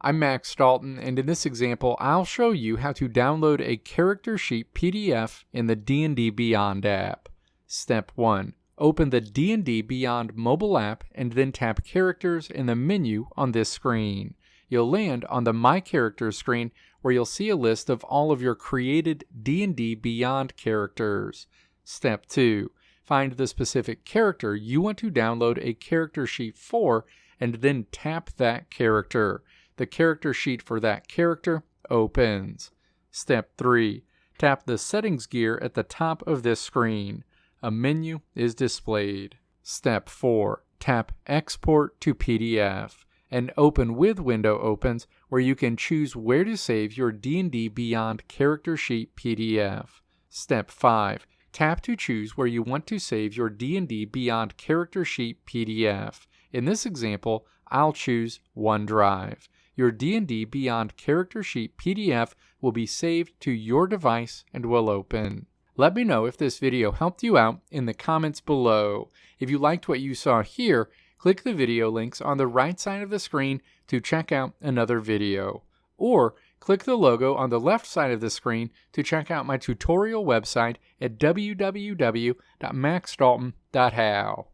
I'm Max Dalton, and in this example, I'll show you how to download a character sheet PDF in the D&D Beyond app. Step 1. Open the D&D Beyond mobile app and then tap Characters in the menu on this screen. You'll land on the My Characters screen where you'll see a list of all of your created D&D Beyond characters. Step 2. Find the specific character you want to download a character sheet for and then tap that character. The character sheet for that character opens. Step 3. Tap the settings gear at the top of this screen. A menu is displayed. Step 4. Tap Export to PDF. An Open With window opens where you can choose where to save your D&D Beyond character sheet PDF. Step 5. Tap to choose where you want to save your D&D Beyond character sheet PDF. In this example, I'll choose OneDrive. Your D&D Beyond character sheet PDF will be saved to your device and will open. Let me know if this video helped you out in the comments below. If you liked what you saw here, click the video links on the right side of the screen to check out another video. Or click the logo on the left side of the screen to check out my tutorial website at www.maxdalton.how.